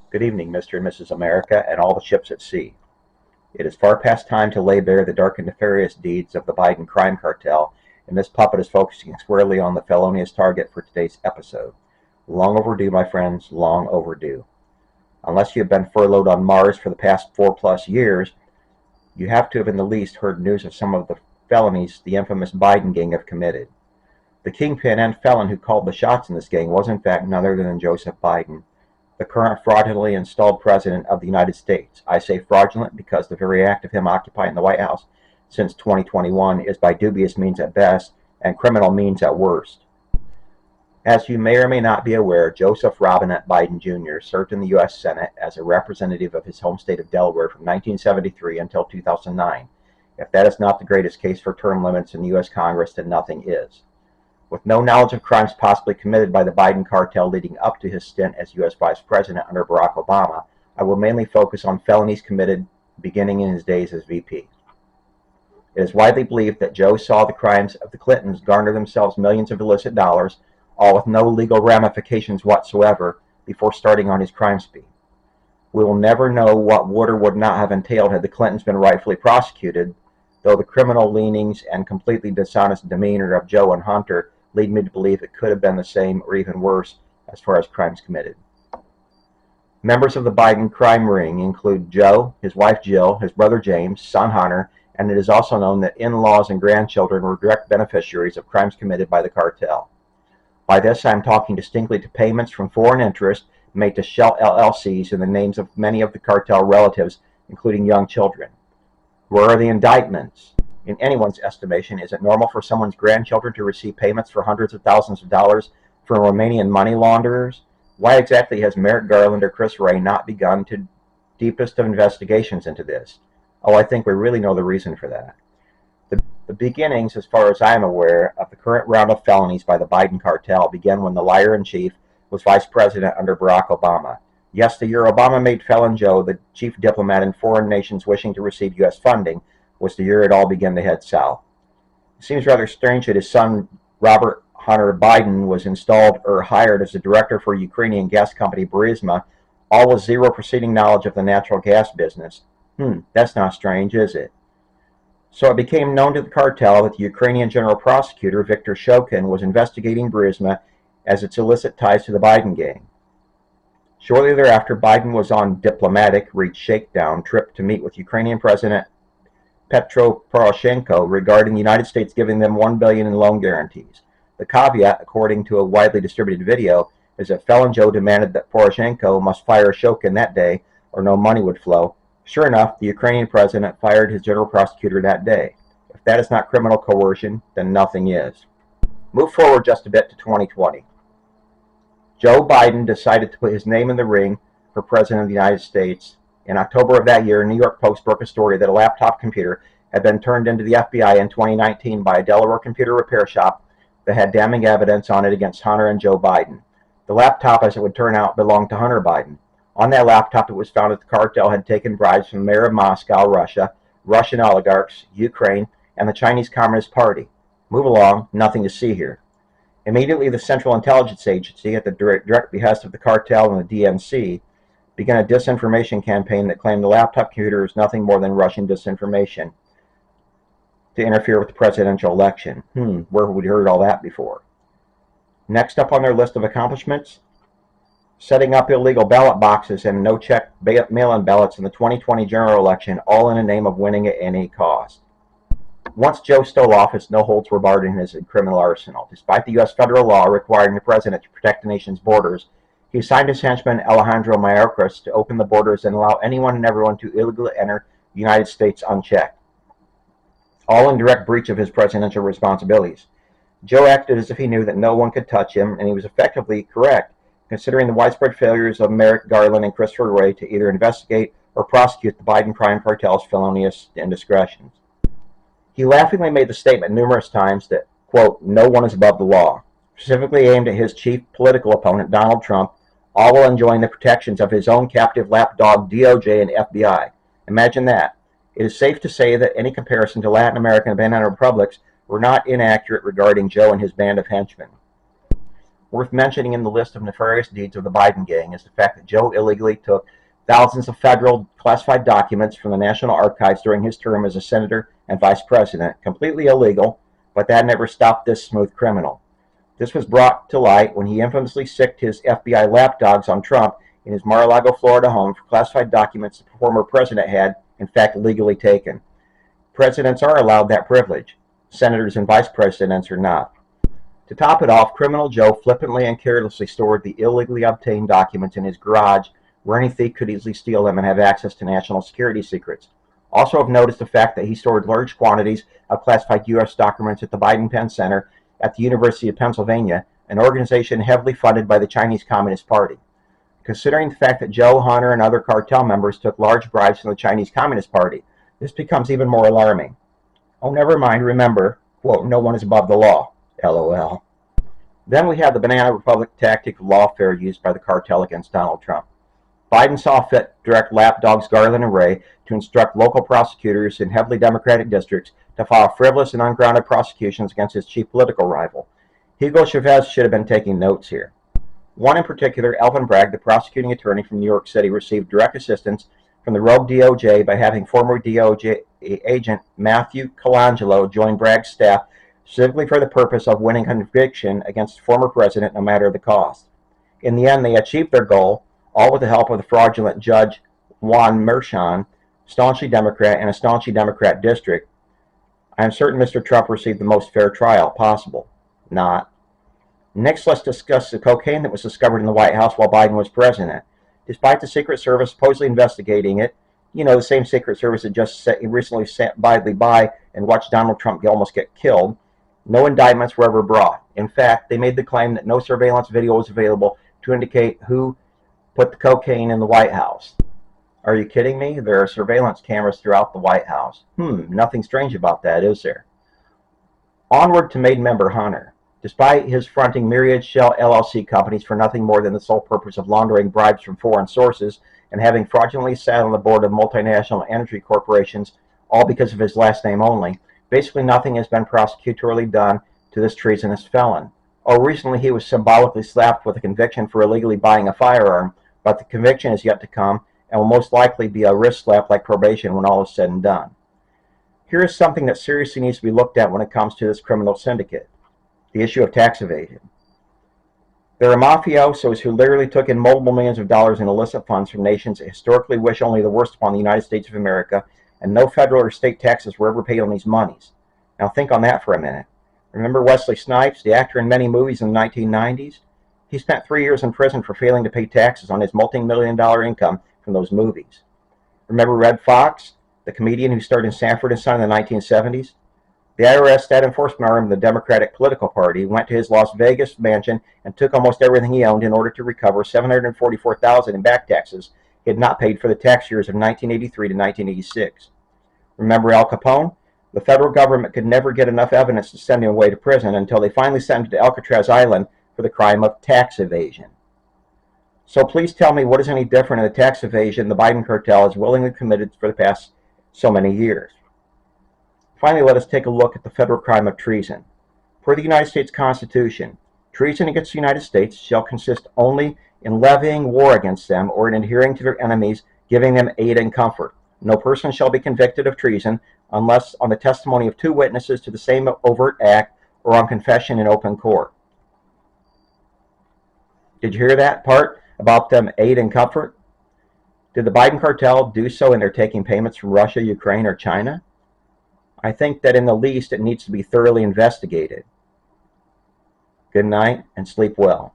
Good evening, Mr. and Mrs. America, and all the ships at sea. It is far past time to lay bare the dark and nefarious deeds of the Biden crime cartel, and this puppet is focusing squarely on the felonious target for today's episode. Long overdue, my friends, long overdue. Unless you have been furloughed on Mars for the past 4+ years, you have to have in the least heard news of some of the felonies the infamous Biden gang have committed. The kingpin and felon who called the shots in this gang was in fact none other than Joseph Biden, the current fraudulently installed president of the United States. I say fraudulent because the very act of him occupying the White House since 2021 is by dubious means at best and criminal means at worst. As you may or may not be aware, Joseph Robinette Biden Jr. served in the U.S. Senate as a representative of his home state of Delaware from 1973 until 2009. If that is not the greatest case for term limits in the U.S. Congress, then nothing is. With no knowledge of crimes possibly committed by the Biden cartel leading up to his stint as U.S. Vice President under Barack Obama, I will mainly focus on felonies committed beginning in his days as VP. It is widely believed that Joe saw the crimes of the Clintons garner themselves millions of illicit dollars, all with no legal ramifications whatsoever, before starting on his crime spree. We will never know what would or would not have entailed had the Clintons been rightfully prosecuted, though the criminal leanings and completely dishonest demeanor of Joe and Hunter lead me to believe it could have been the same or even worse as far as crimes committed. Members of the Biden crime ring include Joe, his wife Jill, his brother James, son Hunter, and it is also known that in-laws and grandchildren were direct beneficiaries of crimes committed by the cartel. By this I am talking distinctly to payments from foreign interests made to shell LLCs in the names of many of the cartel relatives, including young children. Where are the indictments? In anyone's estimation, is it normal for someone's grandchildren to receive payments for hundreds of thousands of dollars from Romanian money launderers? Why exactly has Merrick Garland or Chris Wray not begun to deepest of investigations into this? Oh, I think we really know the reason for that. The beginnings, as far as I am aware, of the current round of felonies by the Biden cartel began when the liar-in-chief was vice president under Barack Obama. Yes, the year Obama made felon Joe the chief diplomat in foreign nations wishing to receive U.S. funding was the year it all began to head south. It seems rather strange that his son, Robert Hunter Biden, was installed or hired as the director for Ukrainian gas company Burisma, all with zero preceding knowledge of the natural gas business. That's not strange, is it? So it became known to the cartel that the Ukrainian general prosecutor, Viktor Shokin, was investigating Burisma as its illicit ties to the Biden gang. Shortly thereafter, Biden was on diplomatic, reach shakedown trip to meet with Ukrainian President Petro Poroshenko regarding the United States giving them $1 billion in loan guarantees. The caveat, according to a widely distributed video, is that felon Joe demanded that Poroshenko must fire Shokin that day or no money would flow. Sure enough, the Ukrainian president fired his general prosecutor that day. If that is not criminal coercion, then nothing is. Move forward just a bit to 2020. Joe Biden decided to put his name in the ring for president of the United States. In October of that year, New York Post broke a story that a laptop computer had been turned into the FBI in 2019 by a Delaware computer repair shop that had damning evidence on it against Hunter and Joe Biden. The laptop, as it would turn out, belonged to Hunter Biden. On that laptop, it was found that the cartel had taken bribes from the mayor of Moscow, Russia, Russian oligarchs, Ukraine, and the Chinese Communist Party. Move along, nothing to see here. Immediately, the Central Intelligence Agency, at the direct behest of the cartel and the DNC, began a disinformation campaign that claimed the laptop computer is nothing more than Russian disinformation to interfere with the presidential election. Where have we heard all that before? Next up on their list of accomplishments, setting up illegal ballot boxes and no-check mail-in ballots in the 2020 general election, all in the name of winning at any cost. Once Joe stole office, no holds were barred in his criminal arsenal. Despite the U.S. federal law requiring the president to protect the nation's borders, he assigned his henchman Alejandro Mayorkas to open the borders and allow anyone and everyone to illegally enter the United States unchecked, all in direct breach of his presidential responsibilities. Joe acted as if he knew that no one could touch him, and he was effectively correct, considering the widespread failures of Merrick Garland and Christopher Wray to either investigate or prosecute the Biden crime cartel's felonious indiscretions. He laughingly made the statement numerous times that, quote, no one is above the law, specifically aimed at his chief political opponent, Donald Trump, all while enjoying the protections of his own captive lapdog DOJ and FBI. Imagine that. It is safe to say that any comparison to Latin American banana republics were not inaccurate regarding Joe and his band of henchmen. Worth mentioning in the list of nefarious deeds of the Biden gang is the fact that Joe illegally took thousands of federal classified documents from the National Archives during his term as a senator and vice president. Completely illegal, but that never stopped this smooth criminal. This was brought to light when he infamously sicked his FBI lapdogs on Trump in his Mar-a-Lago, Florida home for classified documents the former president had, in fact, legally taken. Presidents are allowed that privilege. Senators and vice presidents are not. To top it off, criminal Joe flippantly and carelessly stored the illegally obtained documents in his garage, where any thief could easily steal them and have access to national security secrets. Also of note is the fact that he stored large quantities of classified U.S. documents at the Biden Penn Center at the University of Pennsylvania, an organization heavily funded by the Chinese Communist Party. Considering the fact that Joe, Hunter, and other cartel members took large bribes from the Chinese Communist Party, this becomes even more alarming. Oh, never mind, remember, quote, no one is above the law, LOL. Then we have the Banana Republic tactic of lawfare used by the cartel against Donald Trump. Biden saw fit to direct lapdogs Garland and Ray to instruct local prosecutors in heavily Democratic districts to file frivolous and ungrounded prosecutions against his chief political rival. Hugo Chavez should have been taking notes here. One in particular, Alvin Bragg, the prosecuting attorney from New York City, received direct assistance from the rogue DOJ by having former DOJ agent Matthew Colangelo join Bragg's staff specifically for the purpose of winning conviction against the former president, no matter the cost. In the end, they achieved their goal, all with the help of the fraudulent Judge Juan Merchan, staunchly Democrat in a staunchly Democrat district. I am certain Mr. Trump received the most fair trial possible. Not. Next, let's discuss the cocaine that was discovered in the White House while Biden was president. Despite the Secret Service supposedly investigating it, the same Secret Service that just recently sat idly by and watched Donald Trump almost get killed, no indictments were ever brought. In fact, they made the claim that no surveillance video was available to indicate who put the cocaine in the White House. Are you kidding me? There are surveillance cameras throughout the White House. Nothing strange about that, is there? Onward to Made member Hunter. Despite his fronting myriad shell LLC companies for nothing more than the sole purpose of laundering bribes from foreign sources and having fraudulently sat on the board of multinational energy corporations, all because of his last name only, basically nothing has been prosecutorially done to this treasonous felon. Recently he was symbolically slapped with a conviction for illegally buying a firearm, but the conviction is yet to come and will most likely be a wrist slap like probation when all is said and done. Here is something that seriously needs to be looked at when it comes to this criminal syndicate: the issue of tax evasion. There are mafiosos who literally took in multiple millions of dollars in illicit funds from nations that historically wish only the worst upon the United States of America, and no federal or state taxes were ever paid on these monies. Now think on that for a minute. Remember Wesley Snipes, the actor in many movies in the 1990s? He spent 3 years in prison for failing to pay taxes on his multi-million-dollar income from those movies. Remember Red Fox, the comedian who starred in Sanford and Son in the 1970s? The IRS, state enforcement arm of the Democratic political party, went to his Las Vegas mansion and took almost everything he owned in order to recover $744,000 in back taxes he had not paid for the tax years of 1983 to 1986. Remember Al Capone? The federal government could never get enough evidence to send him away to prison until they finally sent him to Alcatraz Island for the crime of tax evasion. So please tell me what is any different in the tax evasion the Biden cartel has willingly committed for the past so many years. Finally, let us take a look at the federal crime of treason. Per the United States Constitution, treason against the United States shall consist only in levying war against them or in adhering to their enemies, giving them aid and comfort. No person shall be convicted of treason unless on the testimony of 2 witnesses to the same overt act or on confession in open court. Did you hear that part about them aid and comfort? Did the Biden cartel do so in their taking payments from Russia, Ukraine, or China? I think that in the least it needs to be thoroughly investigated. Good night and sleep well.